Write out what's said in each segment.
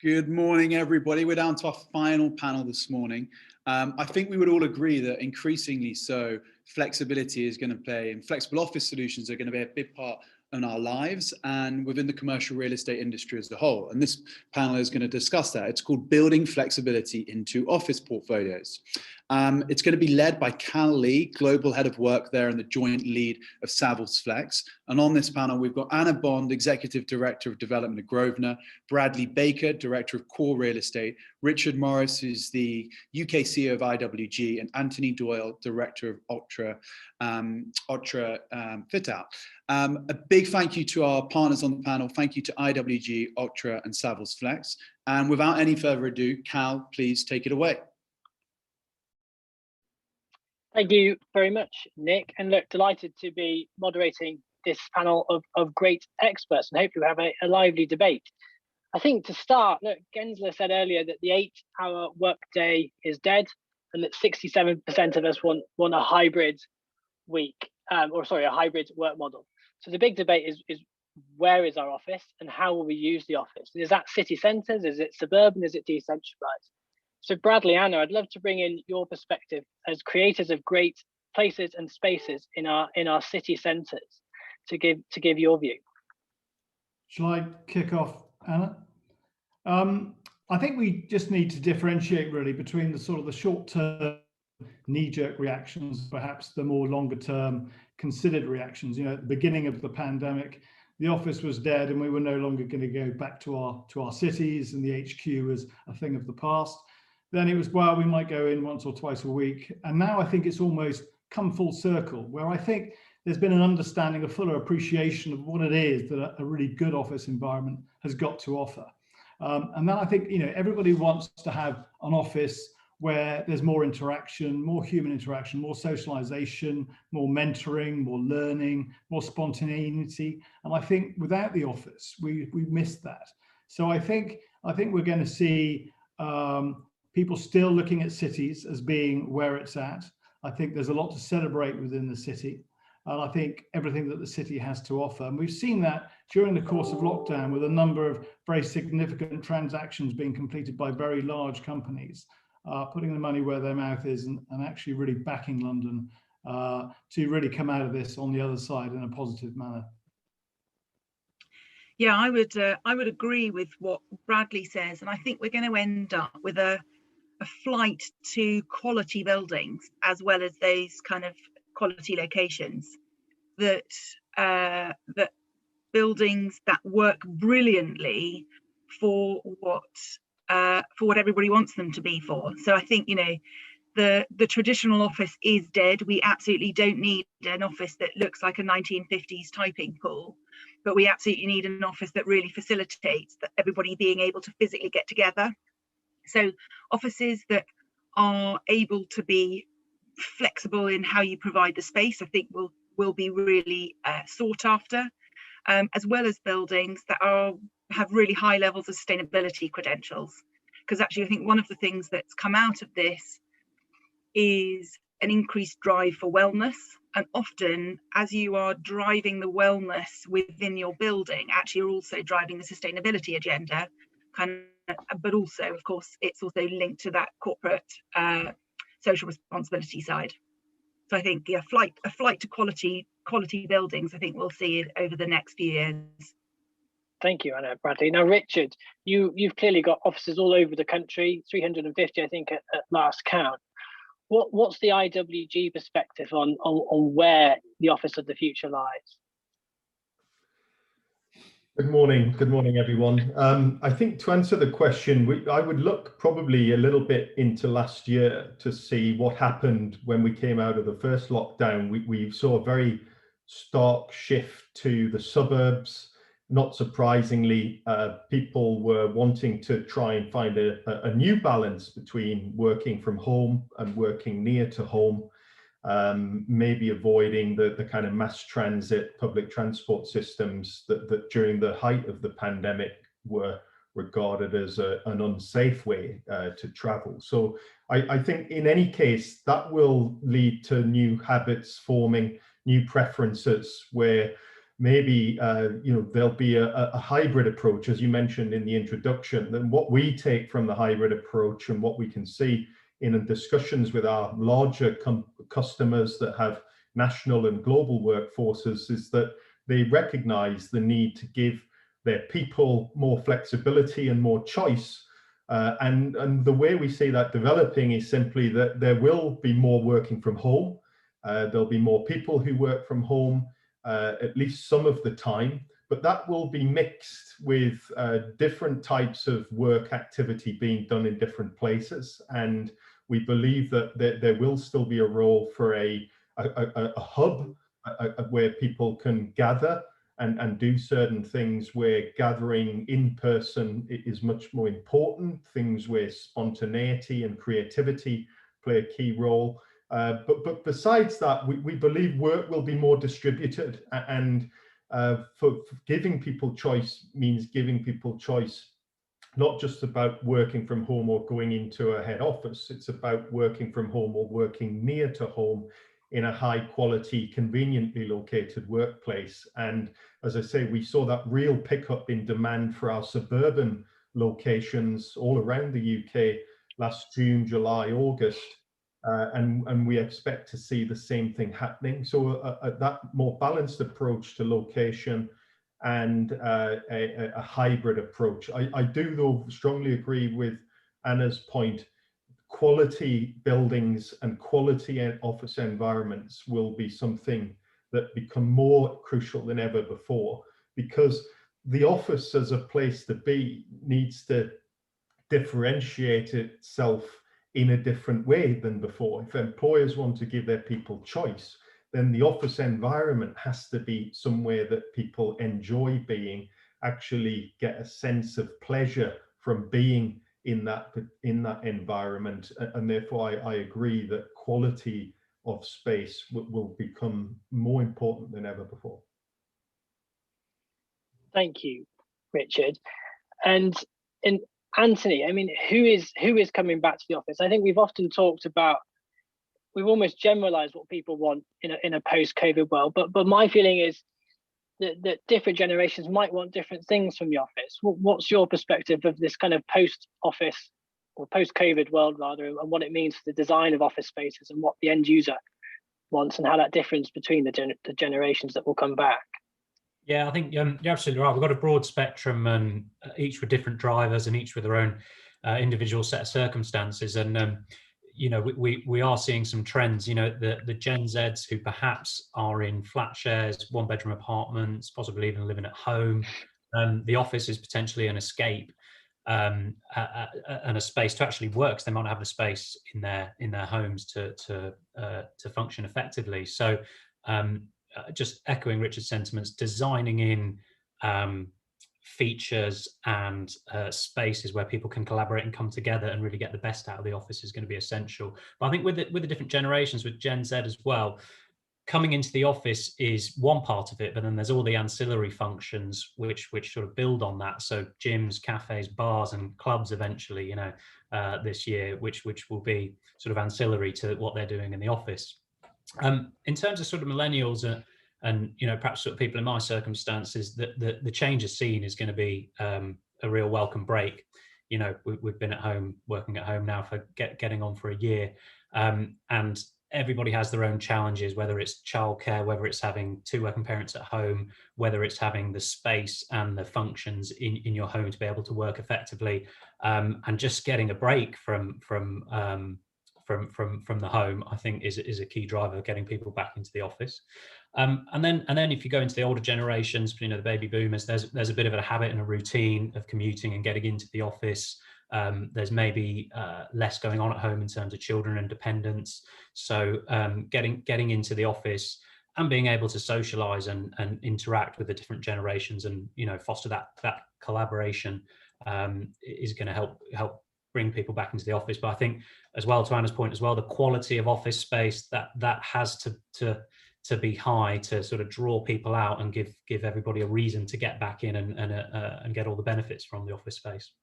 Good morning, everybody. We're down to our final panel this morning. I think we would all agree that increasingly so, flexibility is going to play, and flexible office solutions are going to be a big part in our lives and within the commercial real estate industry as a whole. And this panel is going to discuss that. It's called Building Flexibility into Office Portfolios. It's going to be led by Cal Lee, Global Head of Workthere and the Joint Lead of Savills Flex. And on this panel, we've got Anna Bond, Executive Director of Development at Grosvenor, Bradley Baker, Director of Core Real Estate, Richard Morris, who's the UK CEO of IWG, and Anthony Doyle, Director of Oktra Fit Out. A big thank you to our partners on the panel. Thank you to IWG, Oktra, and Savills Flex. And without any further ado, Cal, please take it away. Thank you very much, Nick. And look, delighted to be moderating this panel of great experts, and hopefully we'll have a lively debate. I think to start, look, Gensler said earlier that the 8-hour workday is dead, and that 67% of us want a hybrid week, a hybrid work model. So the big debate is where is our office and how will we use the office? Is that city centres? Is it suburban? Is it decentralised? So Bradley, Anna, I'd love to bring in your perspective as creators of great places and spaces in our city centres to give your view. Shall I kick off, Anna? I think we just need to differentiate really between the sort of the short-term knee-jerk reactions, perhaps the more longer-term considered reactions. You know, at the beginning of the pandemic, the office was dead and we were no longer going to go back to our cities, and the HQ was a thing of the past. Then it was, well, we might go in once or twice a week. And now I think it's almost come full circle, where I think there's been an understanding, a fuller appreciation of what it is that a really good office environment has got to offer. And then I think, you know, everybody wants to have an office where there's more interaction, more human interaction, more socialization, more mentoring, more learning, more spontaneity. And I think without the office, we missed that. So I think we're going to see people still looking at cities as being where it's at. I think there's a lot to celebrate within the city. And I think everything that the city has to offer. And we've seen that during the course of lockdown with a number of very significant transactions being completed by very large companies, putting the money where their mouth is and actually really backing London to really come out of this on the other side in a positive manner. Yeah, I would agree with what Bradley says. And I think we're going to end up with a flight to quality buildings as well as those kind of quality locations, that buildings that work brilliantly for what everybody wants them to be for. So I think, you know, the traditional office is dead. We absolutely don't need an office that looks like a 1950s typing pool, but we absolutely need an office that really facilitates that everybody being able to physically get together. So offices that are able to be flexible in how you provide the space, I think will be really sought after, as well as buildings that have really high levels of sustainability credentials. Because actually I think one of the things that's come out of this is an increased drive for wellness, and often as you are driving the wellness within your building, actually you're also driving the sustainability agenda, but also of course it's also linked to that corporate social responsibility side. So I think a flight to quality buildings, I think we'll see it over the next few years. Thank you, Anna. Bradley. Now, Richard, you've clearly got offices all over the country, 350, I think, at last count. What's the IWG perspective on where the office of the future lies? Good morning, everyone. I think to answer the question, I would look probably a little bit into last year to see what happened when we came out of the first lockdown. We saw a very stark shift to the suburbs. Not surprisingly, people were wanting to try and find a new balance between working from home and working near to home. Maybe avoiding the kind of mass transit, public transport systems that during the height of the pandemic were regarded as an unsafe way to travel. So I think in any case, that will lead to new habits forming, new preferences where maybe there'll be a hybrid approach, as you mentioned in the introduction. Then what we take from the hybrid approach and what we can see in discussions with our larger customers that have national and global workforces is that they recognize the need to give their people more flexibility and more choice. And the way we see that developing is simply that there will be more working from home. There'll be more people who work from home at least some of the time, but that will be mixed with different types of work activity being done in different places. And we believe that there will still be a role for a hub where people can gather and do certain things, where gathering in person is much more important, things where spontaneity and creativity play a key role. But besides that, we believe work will be more distributed, and for giving people choice means giving people choice not just about working from home or going into a head office. It's about working from home or working near to home in a high quality, conveniently located workplace. And as I say, we saw that real pickup in demand for our suburban locations all around the UK last June, July, August. And we expect to see the same thing happening. So that more balanced approach to location and a hybrid approach. I do, though, strongly agree with Anna's point. Quality buildings and quality office environments will be something that become more crucial than ever before, because the office as a place to be needs to differentiate itself in a different way than before. If employers want to give their people choice, then the office environment has to be somewhere that people enjoy being, actually get a sense of pleasure from being in that environment. And therefore I agree that quality of space will become more important than ever before. Thank you, Richard. And Anthony, I mean, who is coming back to the office? I think we've often talked about, we've almost generalized what people want in a post-COVID world, but my feeling is that different generations might want different things from the office. What's your perspective of this kind of post-office or post-COVID world, rather, and what it means for the design of office spaces and what the end user wants, and how that differs between the generations that will come back? Yeah, I think you're absolutely right. We've got a broad spectrum, and each with different drivers and each with their own individual set of circumstances. And we are seeing some trends. The Gen Zs who perhaps are in flat shares, one-bedroom apartments, possibly even living at home. The office is potentially an escape and a space to actually work. So they might not have a space in their homes to function effectively. So just echoing Richard's sentiments, designing in features and spaces where people can collaborate and come together and really get the best out of the office is going to be essential. But I think with the different generations, with Gen Z as well, coming into the office is one part of it, but then there's all the ancillary functions which sort of build on that. So gyms, cafes, bars, and clubs eventually, this year, which will be sort of ancillary to what they're doing in the office. In terms of sort of millennials and perhaps sort of people in my circumstances, the change of scene is going to be a real welcome break. We've been at home, working at home now for getting on for a year, and everybody has their own challenges, whether it's childcare, whether it's having two working parents at home, whether it's having the space and the functions in your home to be able to work effectively, and just getting a break from the home, I think is a key driver of getting people back into the office. And then if you go into the older generations, the baby boomers, there's a bit of a habit and a routine of commuting and getting into the office. There's maybe less going on at home in terms of children and dependents. So getting into the office and being able to socialize and interact with the different generations and foster that collaboration is going to help bring people back into the office. But I think, as well, to Anna's point as well, the quality of office space that has to be high to sort of draw people out and give everybody a reason to get back in and get all the benefits from the office space.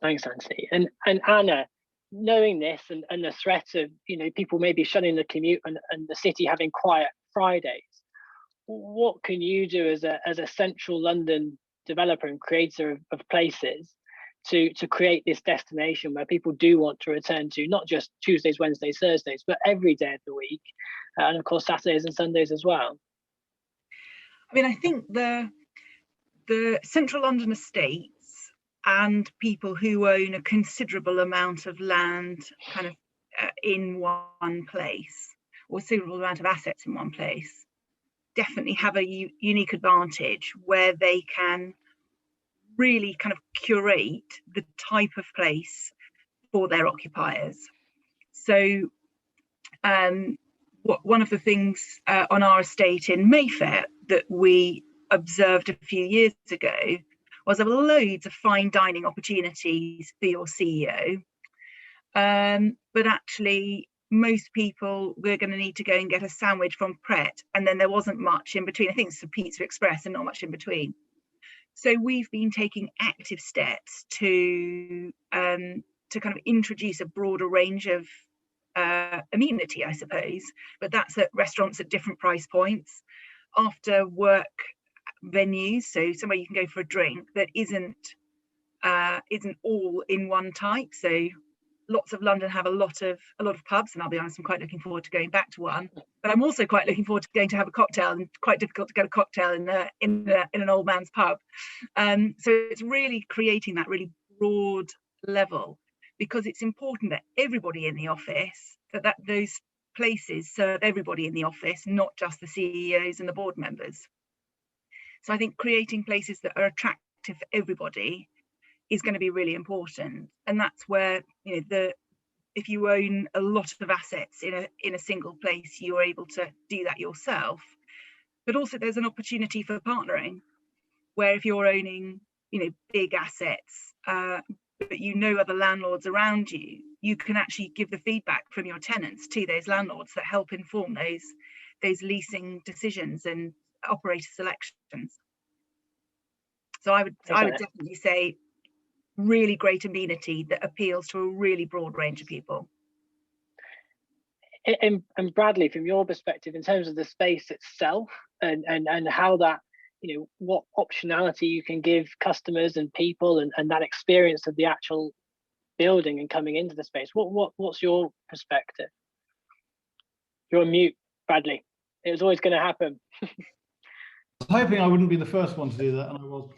Thanks, Anthony. And Anna, knowing this and the threat of people maybe shunning the commute and the city having quiet Fridays, what can you do as a central London developer and creator of places to create this destination where people do want to return to, not just Tuesdays, Wednesdays, Thursdays, but every day of the week, and of course Saturdays and Sundays as well? I mean, I think the central London estates and people who own a considerable amount of land kind of in one place, or a considerable amount of assets in one place, definitely have a unique advantage where they can really kind of curate the type of place for their occupiers. So one of the things on our estate in Mayfair that we observed a few years ago was there were loads of fine dining opportunities for your CEO, but actually most people were going to need to go and get a sandwich from Pret, and then there wasn't much in between. I think it's a Pizza Express and not much in between. So we've been taking active steps to kind of introduce a broader range of amenity, I suppose, but that's at restaurants at different price points, after work venues, so somewhere you can go for a drink that isn't all in one type. So lots of London have a lot of pubs, and I'll be honest, I'm quite looking forward to going back to one. But I'm also quite looking forward to going to have a cocktail, and quite difficult to get a cocktail in an old man's pub. So it's really creating that really broad level, because it's important that everybody in the office, that those places serve everybody in the office, not just the CEOs and the board members. So I think creating places that are attractive for everybody is going to be really important, and that's where, you know, if you own a lot of assets in a single place, you're able to do that yourself. But also there's an opportunity for partnering, where if you're owning, you know, big assets, but you know other landlords around you, you can actually give the feedback from your tenants to those landlords that help inform those leasing decisions and operator selections. So I would definitely say really great amenity that appeals to a really broad range of people. And Bradley, from your perspective, in terms of the space itself and how that, you know, what optionality you can give customers and people and that experience of the actual building and coming into the space, what's your perspective? You're on mute, Bradley. It was always going to happen. I was hoping I wouldn't be the first one to do that, and I was.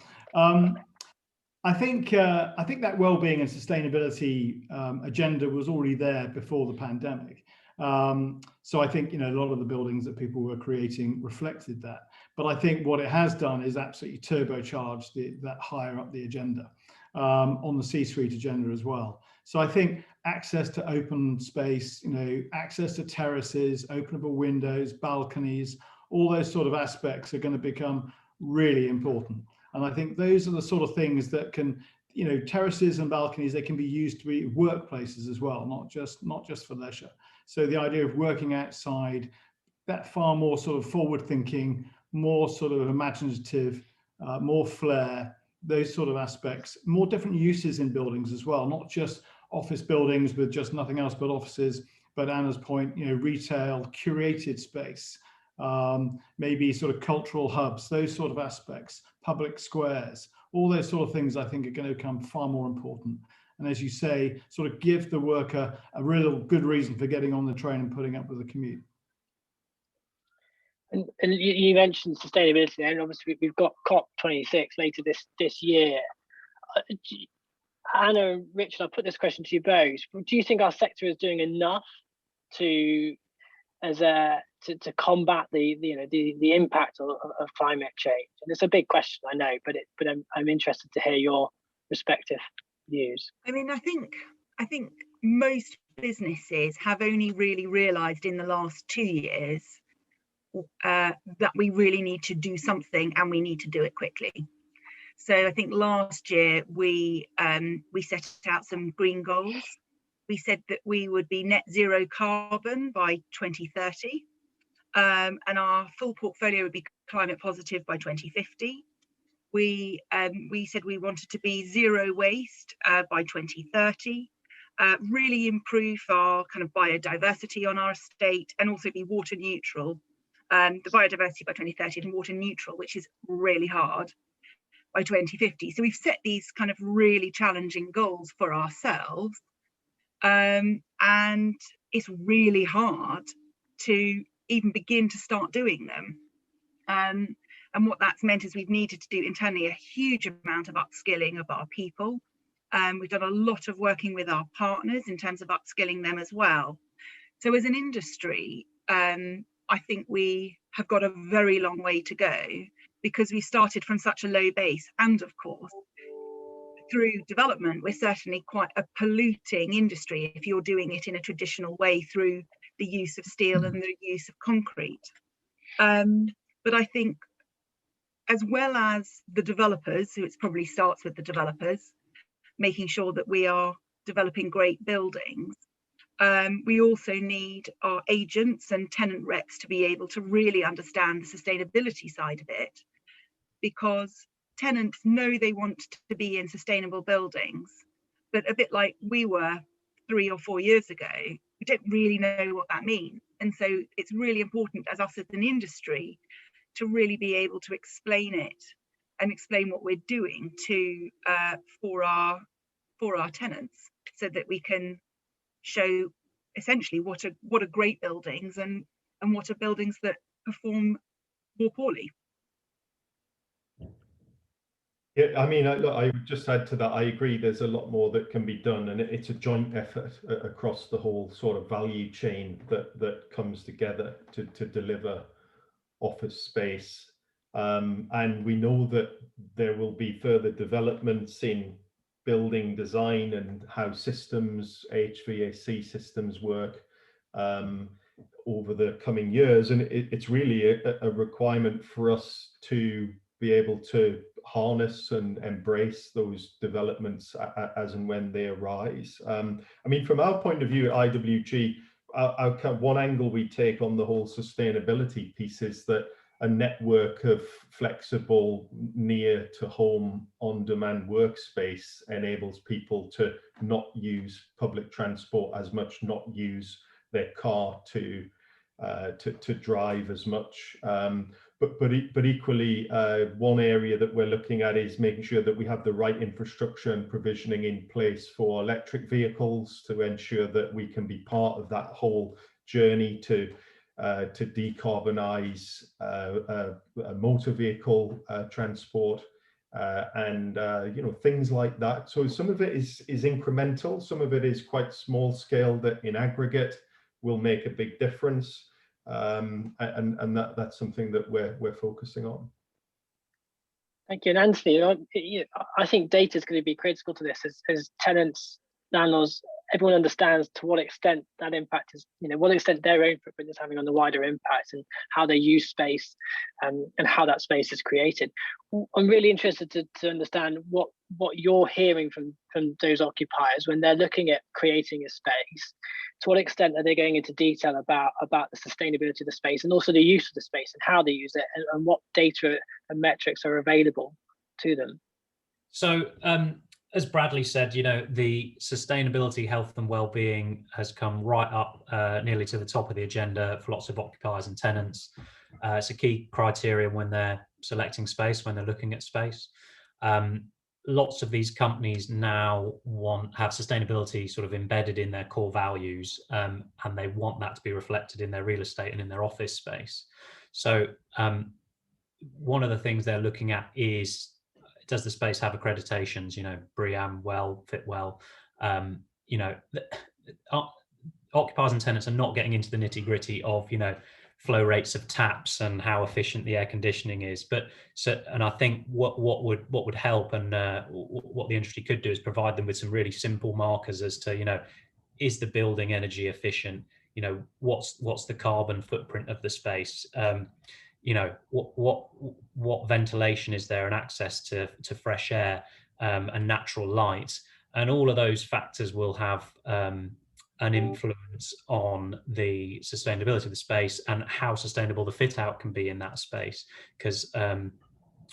I think that well-being and sustainability agenda was already there before the pandemic. So I think, you know, a lot of the buildings that people were creating reflected that. But I think what it has done is absolutely turbocharged that higher up the agenda, on the C-suite agenda as well. So I think access to open space, you know, access to terraces, openable windows, balconies, all those sort of aspects are going to become really important. And I think those are the sort of things that can, you know, terraces and balconies, they can be used to be workplaces as well, not just for leisure. So the idea of working outside, that far more sort of forward thinking, more sort of imaginative, more flair, those sort of aspects, more different uses in buildings as well, not just office buildings with just nothing else but offices, but Anna's point, you know, retail, curated space, maybe sort of cultural hubs, those sort of aspects, public squares, all those sort of things I think are going to become far more important. And as you say, sort of give the worker a real good reason for getting on the train and putting up with the commute. And you mentioned sustainability, and obviously we've got COP26 later this year. Anna and Richard, I'll put this question to you both. Do you think our sector is doing enough to combat the impact of climate change? And it's a big question, I know, but I'm interested to hear your respective views. I mean, I think most businesses have only really realised in the last 2 years that we really need to do something, and we need to do it quickly. So I think last year we set out some green goals. We said that we would be net zero carbon by 2030, and our full portfolio would be climate positive by 2050. We said we wanted to be zero waste by 2030, really improve our kind of biodiversity on our estate, and also be water neutral the biodiversity by 2030 and water neutral, which is really hard, by 2050. So we've set these kind of really challenging goals for ourselves, and it's really hard to even begin to start doing them. And what that's meant is we've needed to do internally a huge amount of upskilling of our people. We've done a lot of working with our partners in terms of upskilling them as well. So as an industry, I think we have got a very long way to go, because we started from such a low base. And of course, through development, we're certainly quite a polluting industry if you're doing it in a traditional way through the use of steel and the use of concrete. But I think, as well as the developers, so it probably starts with the developers, making sure that we are developing great buildings, we also need our agents and tenant reps to be able to really understand the sustainability side of it, because tenants know they want to be in sustainable buildings, but a bit like we were 3 or 4 years ago, we don't really know what that means. And so it's really important as us as an industry to really be able to explain it and explain what we're doing to for our tenants, so that we can show essentially what are great buildings and what are buildings that perform more poorly. Yeah, I mean, look, I would just add to that. I agree. There's a lot more that can be done, and it's a joint effort across the whole sort of value chain that comes together to deliver office space. And we know that there will be further developments in building design and how systems, HVAC systems work over the coming years. And it's really a requirement for us to be able to harness and embrace those developments as and when they arise. I mean, from our point of view at IWG, one angle we take on the whole sustainability piece is that a network of flexible, near to home, on-demand workspace enables people to not use public transport as much, not use their car to drive as much. But equally, one area that we're looking at is making sure that we have the right infrastructure and provisioning in place for electric vehicles to ensure that we can be part of that whole journey to decarbonize motor vehicle transport and you know, things like that. So some of it is incremental, some of it is quite small scale that in aggregate will make a big difference. And that's something that we're focusing on. Thank you. And Anthony, I think data is going to be critical to this as tenants, landlords, everyone understands to what extent that impact is, what extent their own footprint is having on the wider impact and how they use space and how that space is created. I'm really interested to understand what you're hearing from those occupiers when they're looking at creating a space. To what extent are they going into detail about the sustainability of the space and also the use of the space and how they use it and what data and metrics are available to them? So as Bradley said, the sustainability, health and well-being has come right up nearly to the top of the agenda for lots of occupiers and tenants. It's a key criterion when they're selecting space, when they're looking at space. Lots of these companies now have sustainability sort of embedded in their core values, and they want that to be reflected in their real estate and in their office space. So one of the things they're looking at is, does the space have accreditations, BREEAM, WELL, Fitwell? Occupiers and tenants are not getting into the nitty gritty of, flow rates of taps and how efficient the air conditioning is. And I think what would help and what the industry could do is provide them with some really simple markers as to, is the building energy efficient? What's the carbon footprint of the space? What ventilation is there and access to fresh air and natural light, and all of those factors will have an influence on the sustainability of the space and how sustainable the fit out can be in that space, because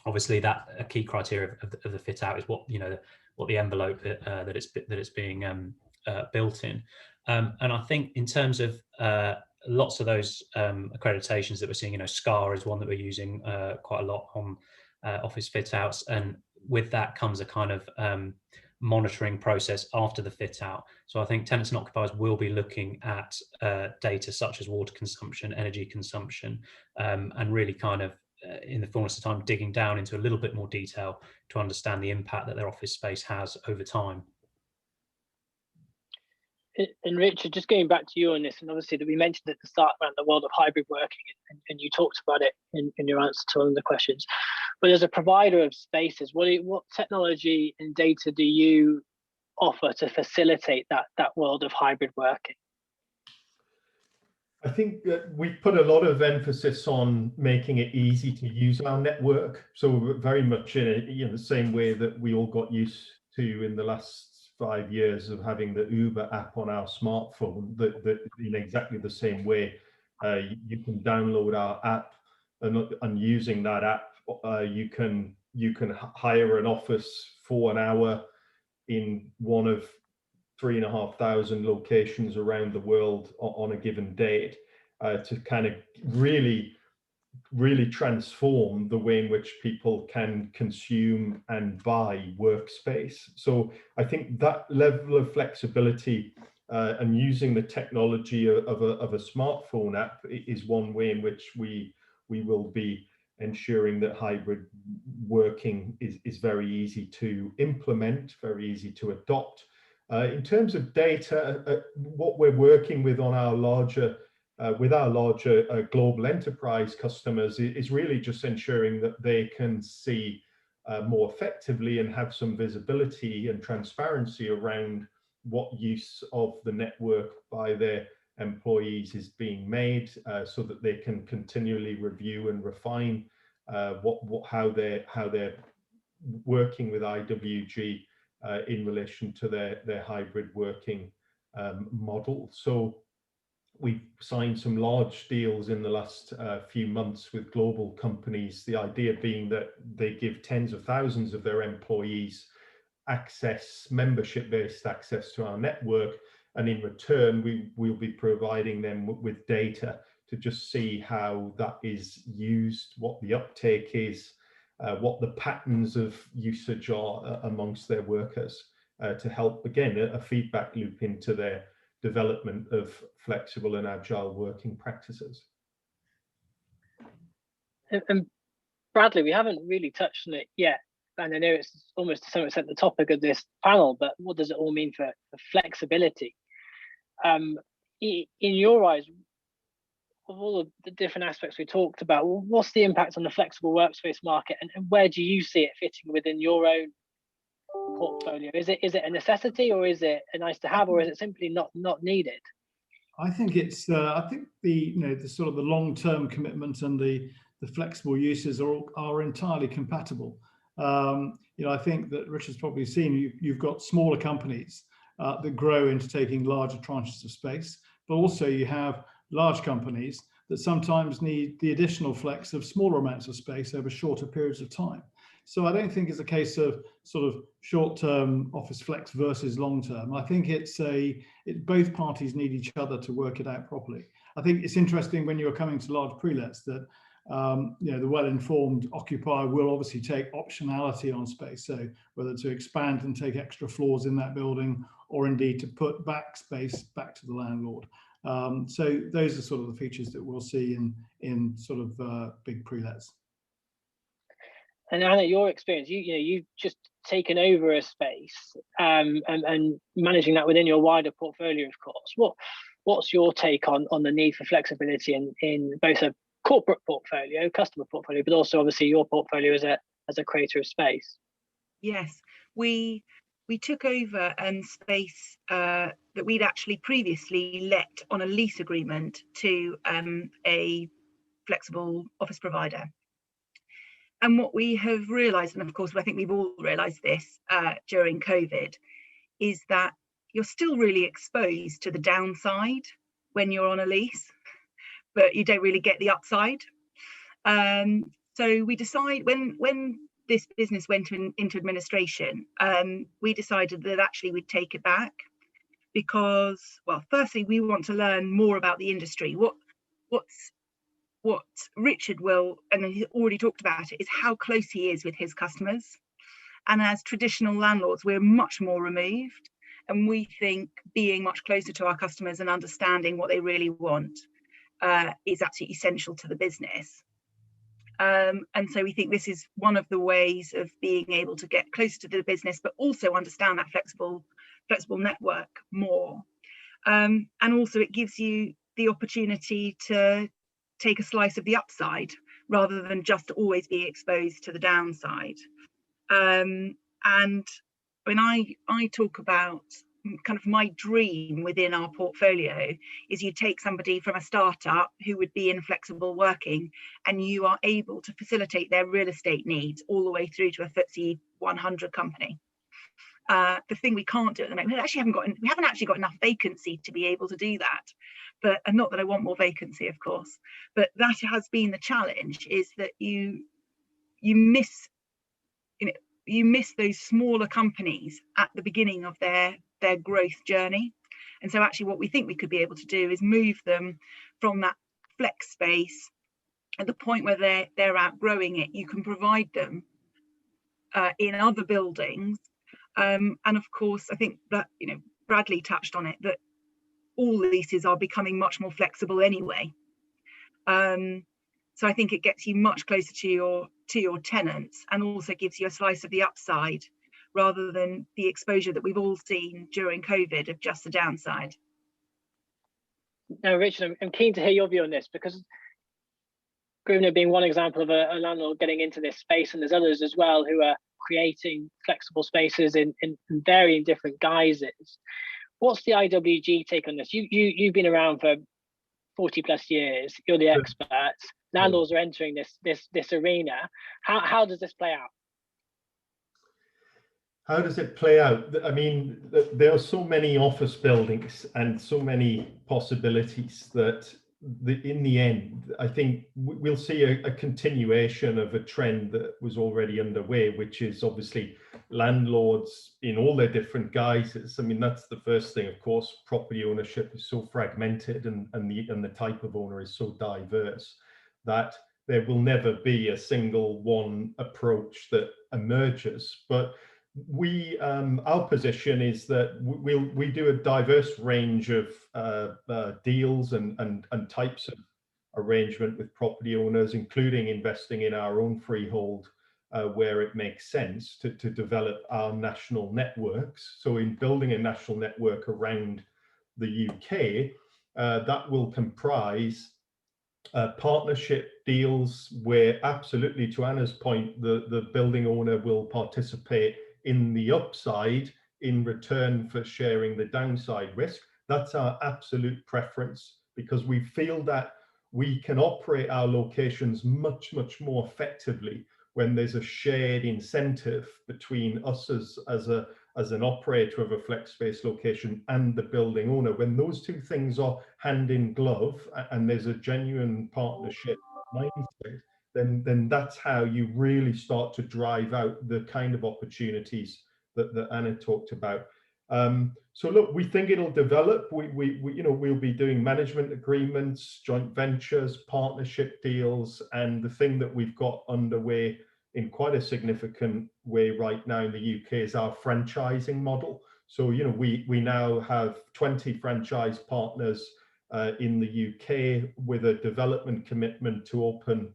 obviously that a key criteria of the fit out is what the envelope that it's being built in. And I think in terms of lots of those accreditations that we're seeing, SCAR is one that we're using quite a lot on office fit outs, and with that comes a kind of monitoring process after the fit out. So I think tenants and occupiers will be looking at data such as water consumption, energy consumption, and really kind of in the fullness of time digging down into a little bit more detail to understand the impact that their office space has over time. And Richard, just going back to you on this, and obviously that we mentioned at the start around the world of hybrid working, and you talked about it in your answer to one of the questions. But as a provider of spaces, what technology and data do you offer to facilitate that world of hybrid working? I think that we put a lot of emphasis on making it easy to use our network. So we're very much in the same way that we all got used to in the last 5 years of having the Uber app on our smartphone, that in exactly the same way, you can download our app, and using that app, you can hire an office for an hour in one of 3,500 locations around the world on a given date, to kind of really transform the way in which people can consume and buy workspace. So I think that level of flexibility and using the technology of a smartphone app is one way in which we will be ensuring that hybrid working is very easy to implement, very easy to adopt. In terms of data, what we're working with on our larger global enterprise customers is really just ensuring that they can see more effectively and have some visibility and transparency around what use of the network by their employees is being made, so that they can continually review and refine how they're working with IWG in relation to their hybrid working model. So we've signed some large deals in the last few months with global companies, the idea being that they give tens of thousands of their employees membership-based access to our network, and in return we'll be providing them with data to just see how that is used, what the uptake is, what the patterns of usage are amongst their workers, to help, again, a feedback loop into their development of flexible and agile working practices. And Bradley, we haven't really touched on it yet, and I know it's almost to some extent the topic of this panel, but what does it all mean for flexibility? In your eyes, of all of the different aspects we talked about, what's the impact on the flexible workspace market, and where do you see it fitting within your own portfolio? Is it a necessity, or is it a nice to have, or is it simply not needed? I think it's I think the the sort of the long-term commitment and the flexible uses are entirely compatible. I think that Richard's probably seen you've got smaller companies that grow into taking larger tranches of space, but also you have large companies that sometimes need the additional flex of smaller amounts of space over shorter periods of time. So I don't think it's a case of sort of short-term office flex versus long-term. I think both parties need each other to work it out properly. I think it's interesting when you're coming to large pre-lets that the well-informed occupier will obviously take optionality on space. So whether to expand and take extra floors in that building, or indeed to put back space back to the landlord. So those are sort of the features that we'll see in sort of big pre-lets. And Anna, your experience, you've just taken over a space and managing that within your wider portfolio, of course. What's your take on the need for flexibility in both a corporate portfolio, customer portfolio, but also obviously your portfolio as a creator of space? Yes, we took over space that we'd actually previously let on a lease agreement to a flexible office provider. And what we have realised, and of course I think we've all realised this during COVID, is that you're still really exposed to the downside when you're on a lease, but you don't really get the upside. So we decide when this business went into administration, we decided that actually we'd take it back. because, well, firstly, we want to learn more about the industry. What Richard will, and he's already talked about it, is how close he is with his customers. And as traditional landlords, we're much more removed. And we think being much closer to our customers and understanding what they really want is absolutely essential to the business. And so we think this is one of the ways of being able to get closer to the business, but also understand that flexible network more. And also it gives you the opportunity to take a slice of the upside rather than just always be exposed to the downside. And when I talk about kind of my dream within our portfolio is you take somebody from a startup who would be in flexible working and you are able to facilitate their real estate needs all the way through to a FTSE 100 company. The thing we can't do at the moment, we haven't actually got enough vacancy to be able to do that. But, and not that I want more vacancy, of course, but that has been the challenge, is that you miss those smaller companies at the beginning of their growth journey. And so actually what we think we could be able to do is move them from that flex space at the point where they're outgrowing it. You can provide them in other buildings. And of course, I think that, Bradley touched on it, that all leases are becoming much more flexible anyway. So I think it gets you much closer to your tenants and also gives you a slice of the upside rather than the exposure that we've all seen during COVID of just the downside. Now, Richard, I'm keen to hear your view on this, because Grosvenor being one example of a landlord getting into this space, and there's others as well who are creating flexible spaces in varying different guises. What's the IWG take on this? You've been around for 40 plus years. You're the experts. Landlords are entering this arena. How does this play out? How does it play out? I mean, there are so many office buildings and so many possibilities that in the end, I think we'll see a continuation of a trend that was already underway, which is obviously landlords in all their different guises. I mean, that's the first thing, of course. Property ownership is so fragmented and the type of owner is so diverse that there will never be a single one approach that emerges. But our position is that we do a diverse range of deals and types of arrangement with property owners, including investing in our own freehold where it makes sense to develop our national networks. So in building a national network around the UK, that will comprise partnership deals where absolutely, to Anna's point, the building owner will participate in the upside in return for sharing the downside risk. That's our absolute preference, because we feel that we can operate our locations much more effectively when there's a shared incentive between us as an operator of a flex space location and the building owner. When those two things are hand in glove and there's a genuine partnership mindset, then that's how you really start to drive out the kind of opportunities that Anna talked about. So look, we think it'll develop. We'll be doing management agreements, joint ventures, partnership deals, and the thing that we've got underway in quite a significant way right now in the UK is our franchising model. So we now have 20 franchise partners in the UK with a development commitment to open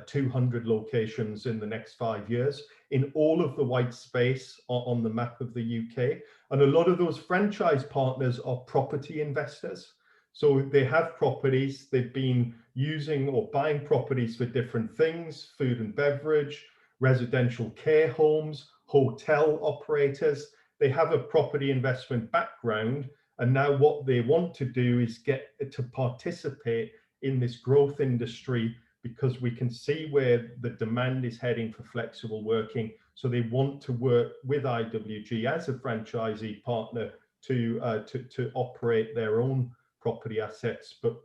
200 locations in the next 5 years in all of the white space on the map of the UK. And a lot of those franchise partners are property investors. So they have properties, they've been using or buying properties for different things: food and beverage, residential care homes, hotel operators. They have a property investment background, and now what they want to do is get to participate in this growth industry, because we can see where the demand is heading for flexible working. So they want to work with IWG as a franchisee partner to operate their own property assets, but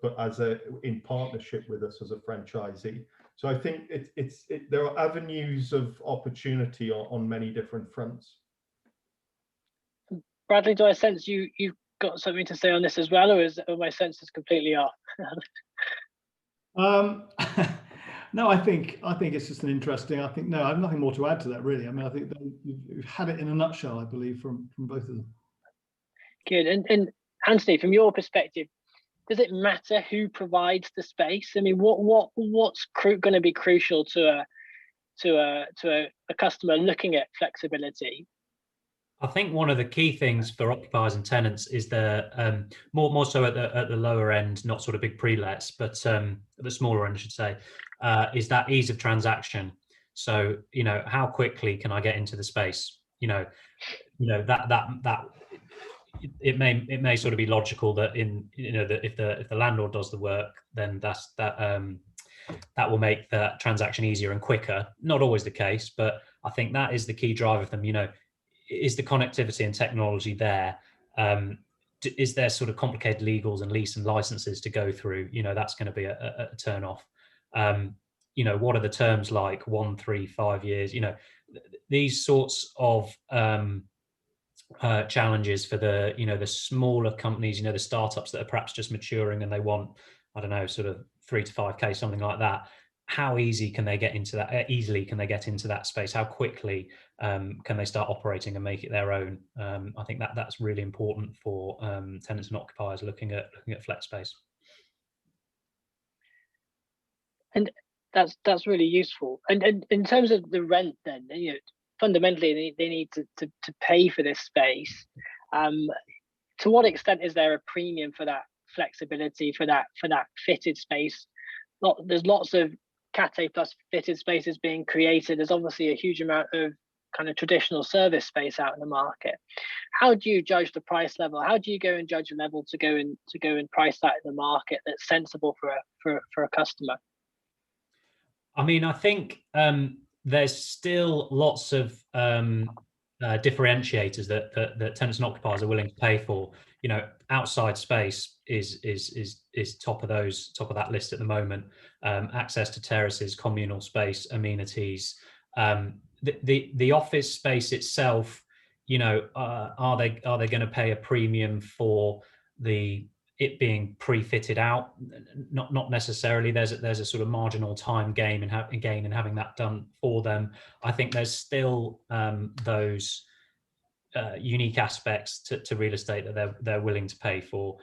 in partnership with us as a franchisee. So I think there are avenues of opportunity on many different fronts. Bradley, do I sense you've got something to say on this as well, or are my senses completely off? No, I think it's just an interesting. No, I have nothing more to add to that, really. I mean, I think you've had it in a nutshell, I believe, from both of them. Good. And Anthony, from your perspective, does it matter who provides the space? I mean, what's going to be crucial to a customer looking at flexibility? I think one of the key things for occupiers and tenants is the more so at the lower end, not sort of big pre-lets, but at the smaller end, I should say, is that ease of transaction. So, you know, how quickly can I get into the space? You know that it may sort of be logical that that if the landlord does the work, then that will make that transaction easier and quicker. Not always the case, but I think that is the key driver for them. You know, is the connectivity and technology there? Is there sort of complicated legals and lease and licenses to go through? You know, that's going to be a turn off. You know, what are the terms like? 1, 3, 5 years? You know, these sorts of challenges for the smaller companies, you know, the startups that are perhaps just maturing and they want, I don't know, sort of 3 to 5K, something like that. How easily can they get into that space? How quickly can they start operating and make it their own? I think that's really important for tenants and occupiers looking at flex space. And that's really useful. And in terms of the rent, then, you know, fundamentally they need to pay for this space. To what extent is there a premium for that flexibility, for that fitted space? There's lots of Cat A plus fitted spaces being created. There's obviously a huge amount of kind of traditional service space out in the market. How do you judge the price level? How do you go and judge a level to go and price that in the market that's sensible for a customer? I mean, I think there's still lots of differentiators that tenants and occupiers are willing to pay for. You know, outside space is top of that list at the moment. Access to terraces, communal space, amenities. The office space itself, you know, are they going to pay a premium for it being pre-fitted out? Not necessarily. There's a sort of marginal time gain in having that done for them. I think there's still those unique aspects to real estate that they're willing to pay for.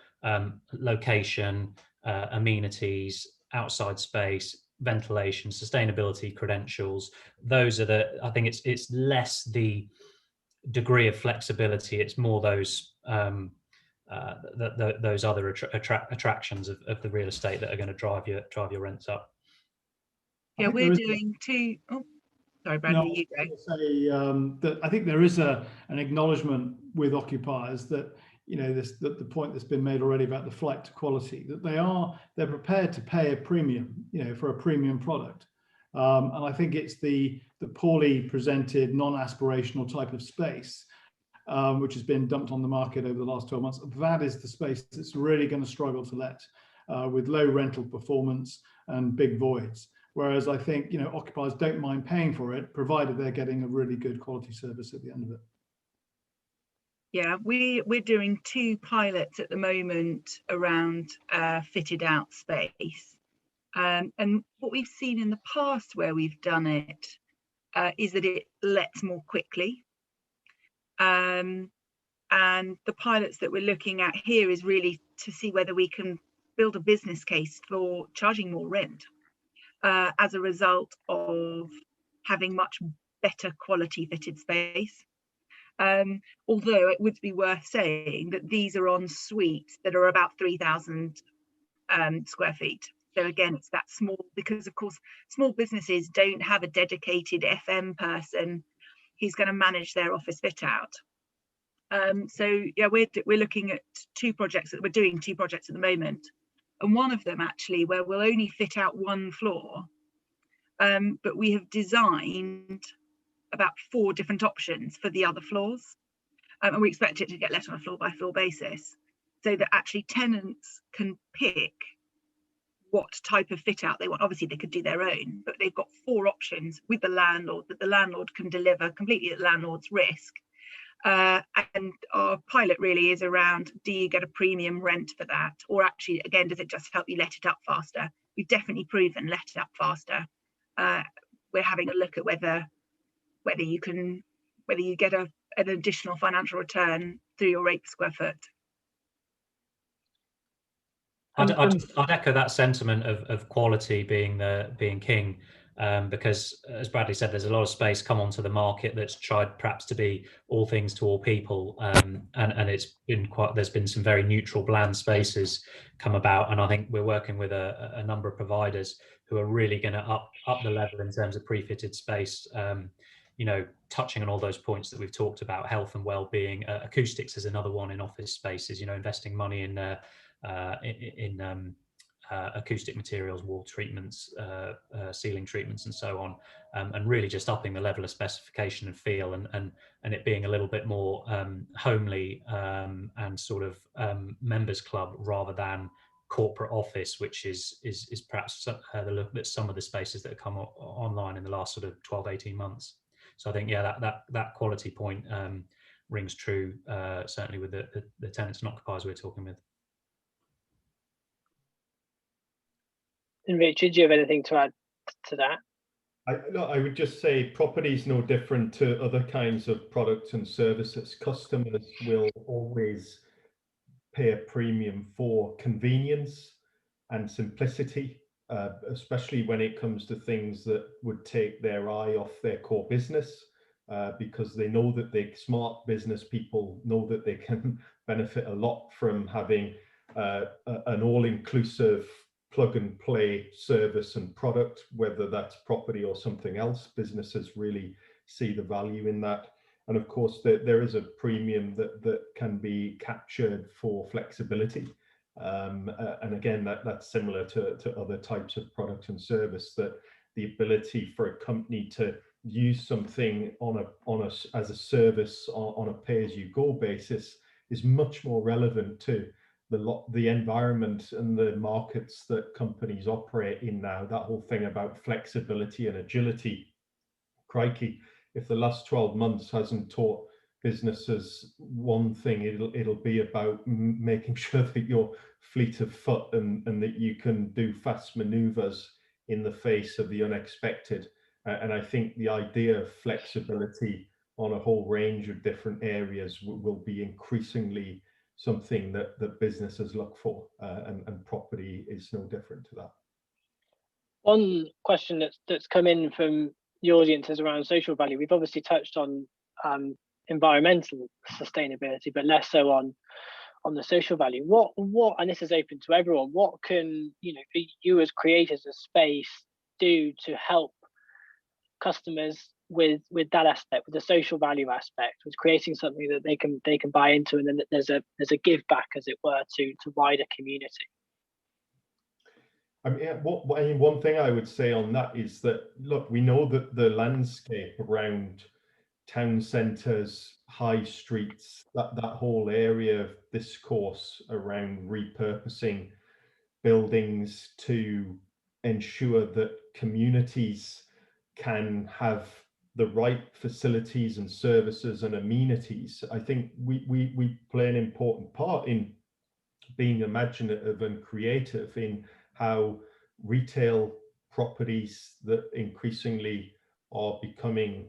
Location, amenities, outside space, ventilation, sustainability credentials. Those are I think it's less the degree of flexibility, it's more those those other attractions of the real estate that are going to drive your rents up. Yeah, we're doing two. Oh, sorry, Bradley, you go. That I think there is an acknowledgement with occupiers that, you know, the point that's been made already about the flight to quality, that they're prepared to pay a premium, you know, for a premium product. And I think it's the poorly presented, non-aspirational type of space, which has been dumped on the market over the last 12 months. That is the space that's really going to struggle to let, with low rental performance and big voids. Whereas I think, you know, occupiers don't mind paying for it, provided they're getting a really good quality service at the end of it. Yeah, we're doing 2 pilots at the moment around fitted out space. And what we've seen in the past where we've done it is that it lets more quickly. And the pilots that we're looking at here is really to see whether we can build a business case for charging more rent as a result of having much better quality fitted space. Although it would be worth saying that these are en suites that are about 3,000 square feet. So again, it's that small, because of course small businesses don't have a dedicated FM person who's going to manage their office fit out. So yeah, we're looking at 2 projects. We're doing 2 projects at the moment, and one of them actually where we'll only fit out 1 floor, but we have designed about 4 different options for the other floors, and we expect it to get let on a floor by floor basis, so that actually tenants can pick what type of fit out they want. Obviously they could do their own, but they've got 4 options with the landlord that the landlord can deliver completely at the landlord's risk. And our pilot really is around, do you get a premium rent for that? Or actually, again, does it just help you let it up faster? We've definitely proven let it up faster. We're having a look at whether you get an additional financial return through your rate per square foot. I'd echo that sentiment of quality being king, because as Bradley said, there's a lot of space come onto the market that's tried perhaps to be all things to all people, and it's been there's been some very neutral, bland spaces come about, and I think we're working with a number of providers who are really going to up the level in terms of pre-fitted space. You know, touching on all those points that we've talked about, health and well-being. Acoustics is another one in office spaces. You know, investing money in acoustic materials, wall treatments, ceiling treatments, and so on, and really just upping the level of specification and feel, and it being a little bit more homely and sort of members club rather than corporate office, which is perhaps the look at some of the spaces that have come online in the last sort of 12-18 months. So I think, yeah, that quality point rings true, certainly with the tenants and occupiers we're talking with. And Richard, do you have anything to add to that? I would just say property is no different to other kinds of products and services. Customers will always pay a premium for convenience and simplicity, especially when it comes to things that would take their eye off their core business, because they know that the smart business people know that they can benefit a lot from having an all-inclusive plug and play service and product, whether that's property or something else. Businesses really see the value in that. And of course, there is a premium that can be captured for flexibility. And again, that's similar to other types of product and service, that the ability for a company to use something as a service on a pay-as-you-go basis is much more relevant to the environment and the markets that companies operate in now. That whole thing about flexibility and agility, crikey, if the last 12 months hasn't taught businesses one thing, it'll be about making sure that you're fleet of foot and that you can do fast maneuvers in the face of the unexpected. And I think the idea of flexibility on a whole range of different areas will be increasingly something that businesses look for, and property is no different to that. One question that's come in from the audience is around social value. We've obviously touched on environmental sustainability, but less so on the social value. What and this is open to everyone, what can you as creators of space do to help customers with that aspect, with the social value aspect, with creating something that they can buy into, and then there's a give back, as it were, to wider community? I mean, one thing I would say on that is that, look, we know that the landscape around town centres, high streets, that whole area of discourse around repurposing buildings to ensure that communities can have the right facilities and services and amenities. I think we play an important part in being imaginative and creative in how retail properties that increasingly are becoming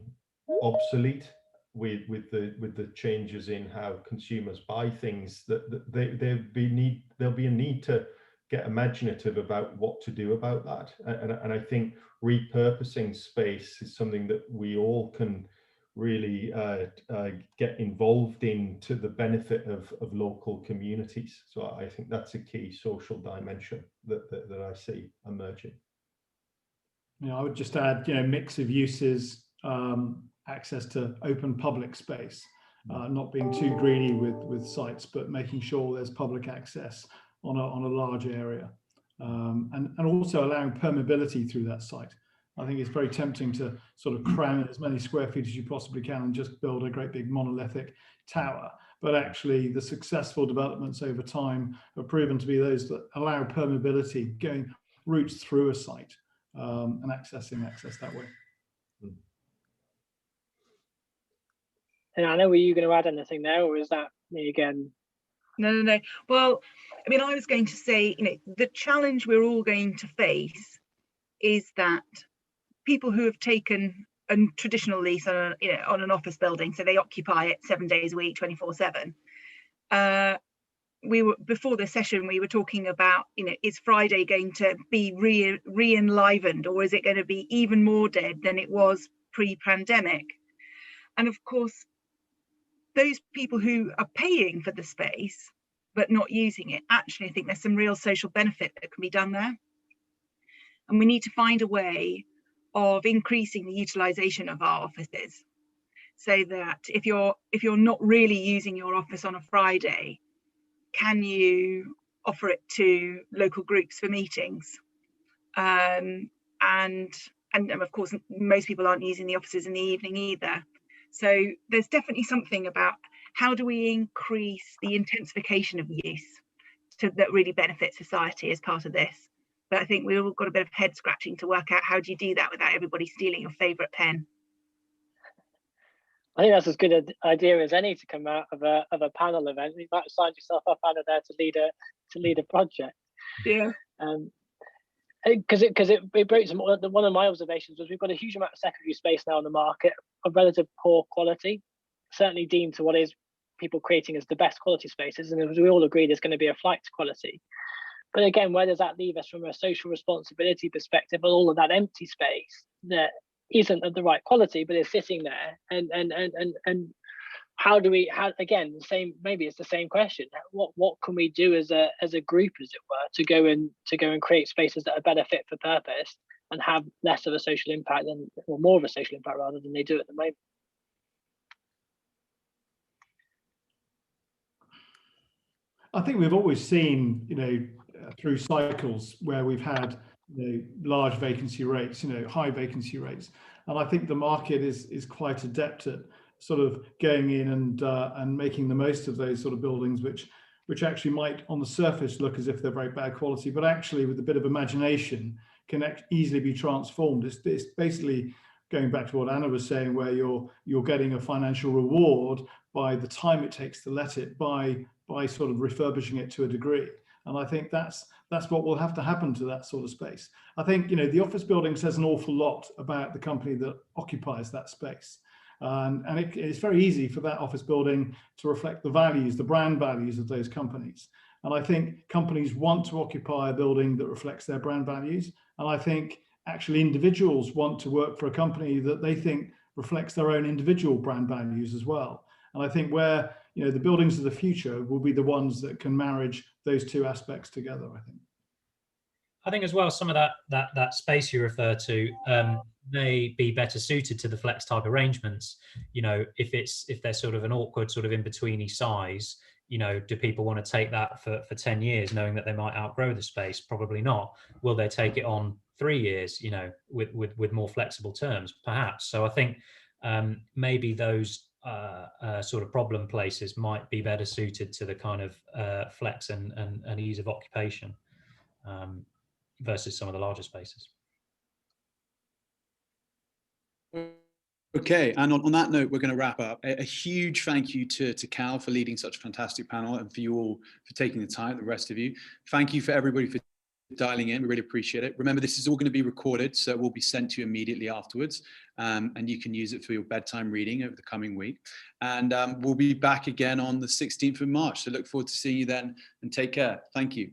obsolete with the changes in how consumers buy things, that there'll be a need to get imaginative about what to do about that. And I think repurposing space is something that we all can really get involved in to the benefit of local communities. So I think that's a key social dimension that I see emerging. Yeah, I would just add, mix of uses, access to open public space, not being too greedy with sites, but making sure there's public access on a large area, and also allowing permeability through that site. I think it's very tempting to sort of cram in as many square feet as you possibly can and just build a great big monolithic tower. But actually, the successful developments over time have proven to be those that allow permeability, going routes through a site, and access that way. And Anna, were you going to add anything there, or is that me again? No. Well, I mean, I was going to say, the challenge we're all going to face is that people who have taken a traditional lease on an office building, so they occupy it 7 days a week, 24/7. Before this session, we were talking about, is Friday going to be re-enlivened, or is it going to be even more dead than it was pre-pandemic? And of course, those people who are paying for the space but not using it, actually, I think there's some real social benefit that can be done there. And we need to find a way of increasing the utilization of our offices, so that if you're not really using your office on a Friday, can you offer it to local groups for meetings? And of course, most people aren't using the offices in the evening either. So there's definitely something about how do we increase the intensification of use that really benefits society as part of this. But I think we've all got a bit of head scratching to work out, how do you do that without everybody stealing your favourite pen? I think that's as good an idea as any to come out of a panel event. You might have signed yourself up, Anna, there to lead a project. Yeah. Because it breaks some. One of my observations was we've got a huge amount of secondary space now on the market of relative poor quality, certainly deemed to what is people creating as the best quality spaces, and as we all agree, there's going to be a flight to quality. But again, where does that leave us from a social responsibility perspective? All of that empty space that isn't of the right quality, but is sitting there, and how again, maybe it's the same question. What can we do as a group, as it were, to go and create spaces that are better fit for purpose and have less of a social impact or more of a social impact rather than they do at the moment? I think we've always seen, through cycles where we've had large vacancy rates, high vacancy rates, and I think the market is quite adept at sort of going in and making the most of those sort of buildings, which actually might on the surface look as if they're very bad quality, but actually with a bit of imagination can easily be transformed. It's basically going back to what Anna was saying, where you're getting a financial reward by the time it takes to let it, by sort of refurbishing it to a degree. And I think that's what will have to happen to that sort of space. I think, the office building says an awful lot about the company that occupies that space. And it's very easy for that office building to reflect the values, the brand values of those companies. And I think companies want to occupy a building that reflects their brand values. And I think actually individuals want to work for a company that they think reflects their own individual brand values as well. And I think where, the buildings of the future will be the ones that can marry those two aspects together, I think as well, some of that space you refer to may be better suited to the flex type arrangements. If they're sort of an awkward sort of in-betweeny size, do people want to take that for 10 years knowing that they might outgrow the space? Probably not. Will they take it on 3 years, with more flexible terms? Perhaps. So I think maybe those sort of problem places might be better suited to the kind of flex and ease of occupation versus some of the larger spaces. Okay, and on that note, we're going to wrap up. A huge thank you to Cal for leading such a fantastic panel, and for you all for taking the time, the rest of you. Thank you for everybody for dialing in. We really appreciate it. Remember, this is all going to be recorded, so it will be sent to you immediately afterwards, and you can use it for your bedtime reading over the coming week. And we'll be back again on the 16th of March, so look forward to seeing you then, and take care. Thank you.